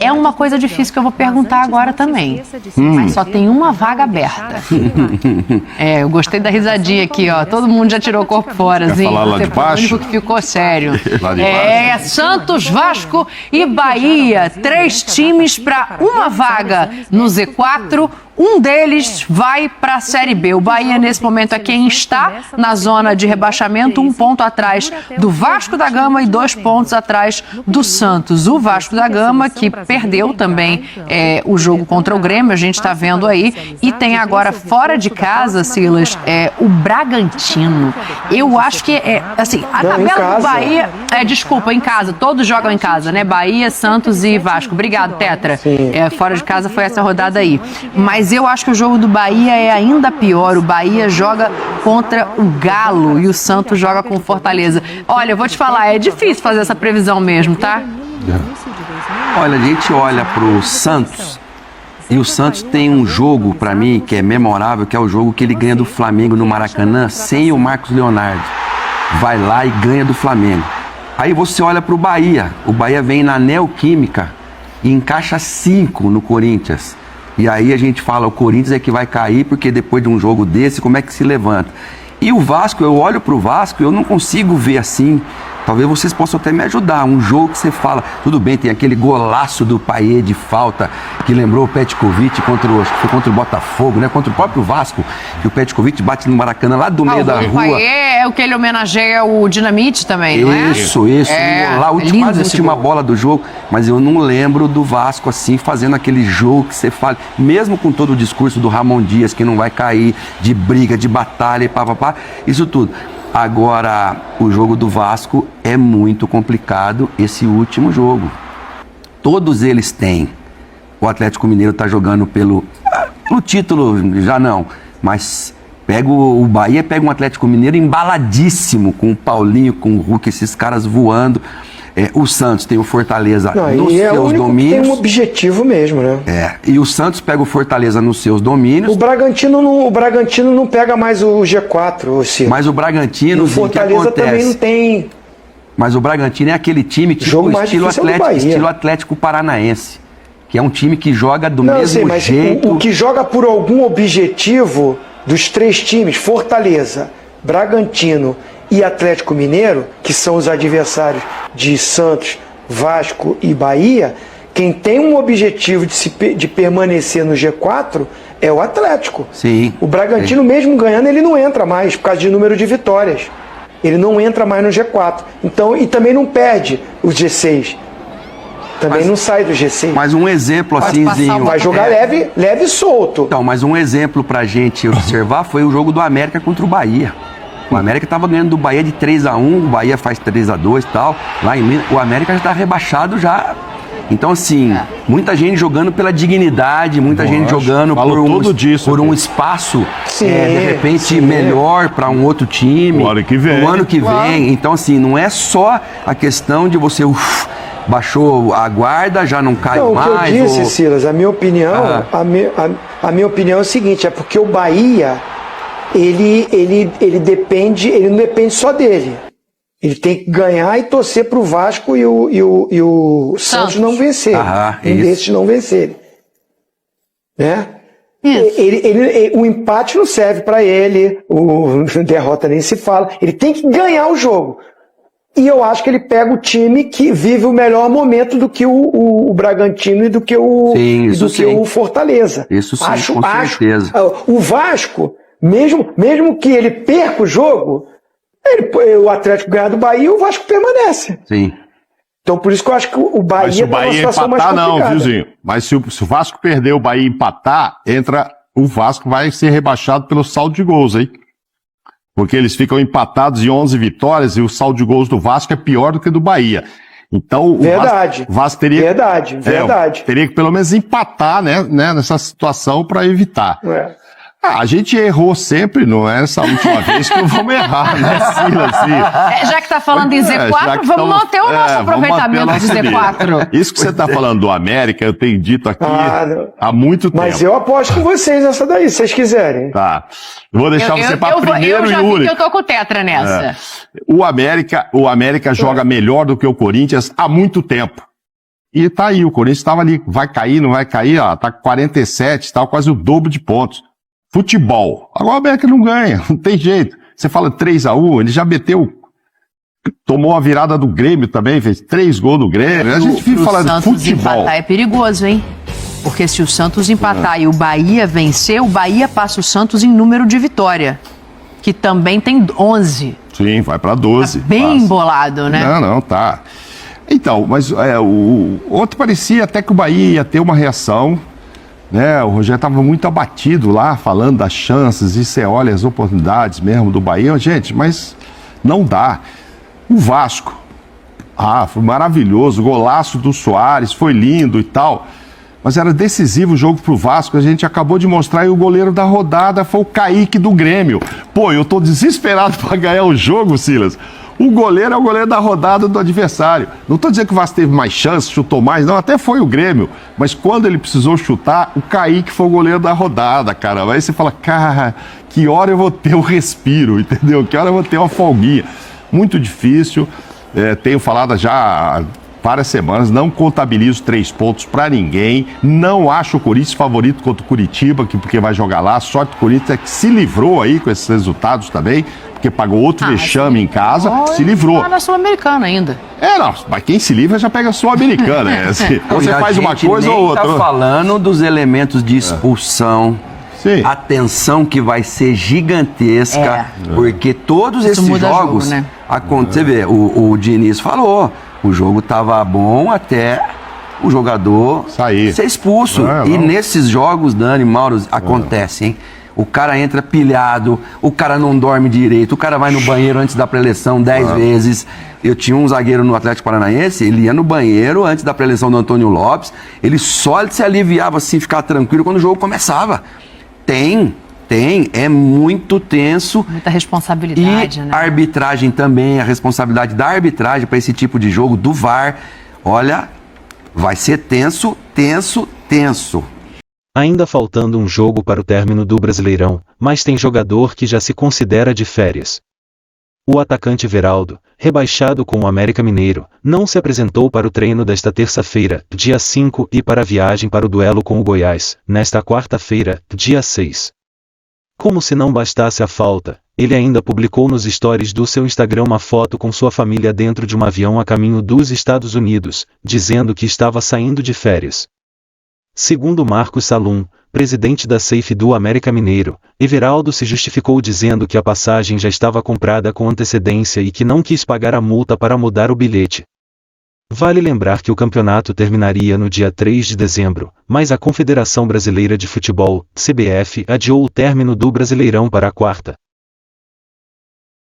É uma coisa difícil que eu vou perguntar agora também. Mas só tem uma vaga aberta. Eu gostei da risadinha aqui, ó. Todo mundo já tirou o corpo fora, assim. Falar lá de baixo? O único que ficou sério. Lá de baixo? Santos, Vasco e Bahia. 3 times para uma vaga no Z4. Um deles vai para a Série B. O Bahia, nesse momento, é quem está na zona de rebaixamento, 1 ponto atrás do Vasco da Gama e 2 pontos atrás do Santos. O Vasco da Gama, que perdeu também o jogo contra o Grêmio, a gente está vendo aí, e tem agora fora de casa, Silas, o Bragantino. Eu acho que, assim, a tabela do Bahia... desculpa, em casa, todos jogam em casa, né? Bahia, Santos e Vasco. Obrigado, Tetra. Fora de casa foi essa rodada aí. Mas eu acho que o jogo do Bahia é ainda pior. O Bahia joga contra o Galo e o Santos joga com o Fortaleza. Olha, eu vou te falar, é difícil fazer essa previsão mesmo, tá? Olha, a gente olha pro Santos e o Santos tem um jogo, pra mim, que é memorável, que é o jogo que ele ganha do Flamengo no Maracanã sem o Marcos Leonardo. Vai lá e ganha do Flamengo. Aí você olha pro Bahia. O Bahia vem na Neoquímica e encaixa 5 no Corinthians. E aí a gente fala, o Corinthians é que vai cair, porque depois de um jogo desse, como é que se levanta? E o Vasco, eu olho pro Vasco e eu não consigo ver assim. Talvez vocês possam até me ajudar. Um jogo que você fala, tudo bem, tem aquele golaço do Payet de falta, que lembrou o Petkovic acho que foi contra o Botafogo, né? Contra o próprio Vasco, que o Petkovic bate no Maracanã, lá do meio da rua. O Payet é o que ele homenageia o Dinamite também, não é? Isso. Lá, quase a última bola do jogo. Mas eu não lembro do Vasco assim, fazendo aquele jogo que você fala, mesmo com todo o discurso do Ramon Dias, que não vai cair, de briga, de batalha e pá, isso tudo. Agora, o jogo do Vasco é muito complicado, esse último jogo. Todos eles têm. O Atlético Mineiro está jogando pelo título, já não. Mas o Bahia pega um Atlético Mineiro embaladíssimo, com o Paulinho, com o Hulk, esses caras voando. O Santos tem o Fortaleza nos seus domínios. Tem um objetivo mesmo, né? E o Santos pega o Fortaleza nos seus domínios. O Bragantino não pega mais o G4, Ciro. Mas o Bragantino, o Fortaleza também não tem. Mas o Bragantino é aquele time tipo estilo Atlético Paranaense, que é um time que joga do mesmo jeito. O que joga por algum objetivo dos 3 times, Fortaleza, Bragantino e Atlético Mineiro, que são os adversários de Santos, Vasco e Bahia, quem tem um objetivo de permanecer no G4 é o Atlético. Sim. O Bragantino, mesmo ganhando, ele não entra mais por causa de número de vitórias. Ele não entra mais no G4. Então, e também não perde o G6. Também não sai do G6. Mas um exemplo assimzinho. Vai jogar leve e solto. Então, mas um exemplo pra gente observar foi o jogo do América contra o Bahia. O América estava ganhando do Bahia de 3-1, o Bahia faz 3-2 e tal. Lá em Minas, o América já está rebaixado já. Então, assim, muita gente jogando pela dignidade, muita gente jogando por um espaço, de repente, melhor para um outro time. O ano que vem. O ano que vem. Então, assim, não é só a questão de você... baixou a guarda, já não cai mais. O que eu disse, Silas, a minha opinião, a minha opinião é o seguinte, é porque o Bahia... Ele não depende só dele. Ele tem que ganhar e torcer para o Vasco e o Santos não vencer. Desses não vencerem. Né? O empate não serve para ele, derrota nem se fala. Ele tem que ganhar o jogo. E eu acho que ele pega o time que vive o melhor momento do que o Bragantino e do que o Fortaleza. Isso sim, com certeza. O Vasco... Mesmo que ele perca o jogo, o Atlético ganhar do Bahia, o Vasco permanece. Sim. Então por isso que eu acho que o Bahia está numa situação mais complicada. Não, viu, Zinho? Mas se o Vasco perder, o Bahia empatar, o Vasco vai ser rebaixado pelo saldo de gols, hein? Porque eles ficam empatados em 11 vitórias e o saldo de gols do Vasco é pior do que do Bahia. Então o Vasco teria... Verdade. Teria que pelo menos empatar, né, nessa situação para evitar. A gente errou sempre, não é essa última vez que vamos errar, né, Silas? Já que tá falando em Z4, vamos manter o nosso aproveitamento de Z4. Isso que você tá falando do América, eu tenho dito aqui há muito tempo. Mas eu aposto com vocês essa daí, se vocês quiserem. Tá. Eu vou deixar você para primeiro eu já e único. vi que eu tô com o Tetra nessa. O América joga melhor do que o Corinthians há muito tempo. E tá aí, o Corinthians estava ali, vai cair, não vai cair, ó, tá com 47, tal, quase o dobro de pontos. Futebol. Agora o América não ganha, não tem jeito. Você fala 3-1, ele já meteu, tomou a virada do Grêmio também, fez 3 gols do Grêmio. A gente vive falando de Santos futebol. empatar é perigoso, hein? Porque se o Santos empatar e o Bahia vencer, o Bahia passa o Santos em número de vitória, que também tem 11. Sim, vai pra 12. Tá bem passa. embolado, né? Não, tá. Então, mas o outro parecia até que o Bahia ia ter uma reação, né? O Rogério estava muito abatido lá, falando das chances, e você olha as oportunidades mesmo do Bahia. Gente, mas não dá. O Vasco, foi maravilhoso, o golaço do Soares, foi lindo e tal, mas era decisivo o jogo pro Vasco, a gente acabou de mostrar, e o goleiro da rodada foi o Kaique do Grêmio. Pô, eu tô desesperado para ganhar o jogo, Silas. O goleiro é o goleiro da rodada do adversário. Não estou dizendo que o Vasco teve mais chance, chutou mais, não, até foi o Grêmio. Mas quando ele precisou chutar, o Kaique foi o goleiro da rodada, cara. Aí você fala, cara, que hora eu vou ter um respiro, entendeu? Que hora eu vou ter uma folguinha. Muito difícil. Tenho falado já há várias semanas, não contabilizo 3 pontos para ninguém. Não acho o Corinthians favorito contra o Curitiba, porque vai jogar lá. A sorte do Corinthians é que se livrou aí com esses resultados também, porque pagou outro vexame em casa, se livrou. Tá na Sul-Americana ainda. Não, mas quem se livra já pega a Sul-Americana. Né? Assim, você faz uma coisa ou outra. Tá falando dos elementos de expulsão. Sim. A tensão que vai ser gigantesca, porque todos esses jogos jogo, né? Você vê, o Diniz falou, o jogo tava bom até o jogador ser expulso. E nesses jogos, Dani, Mauro, acontece, hein? O cara entra pilhado, o cara não dorme direito, o cara vai no banheiro antes da pré-eleição 10 vezes. Eu tinha um zagueiro no Atlético Paranaense, ele ia no banheiro antes da pré-eleição do Antônio Lopes, ele só se aliviava assim, ficar tranquilo quando o jogo começava. É muito tenso. Muita responsabilidade, né? A arbitragem também, a responsabilidade da arbitragem para esse tipo de jogo, do VAR. Olha, vai ser tenso. Ainda faltando um jogo para o término do Brasileirão, mas tem jogador que já se considera de férias. O atacante Veraldo, rebaixado com o América Mineiro, não se apresentou para o treino desta terça-feira, dia 5, e para a viagem para o duelo com o Goiás, nesta quarta-feira, dia 6. Como se não bastasse a falta, ele ainda publicou nos stories do seu Instagram uma foto com sua família dentro de um avião a caminho dos Estados Unidos, dizendo que estava saindo de férias. Segundo Marcos Salum, presidente da SAF do América Mineiro, Everaldo se justificou dizendo que a passagem já estava comprada com antecedência e que não quis pagar a multa para mudar o bilhete. Vale lembrar que o campeonato terminaria no dia 3 de dezembro, mas a Confederação Brasileira de Futebol, CBF, adiou o término do Brasileirão para a quarta.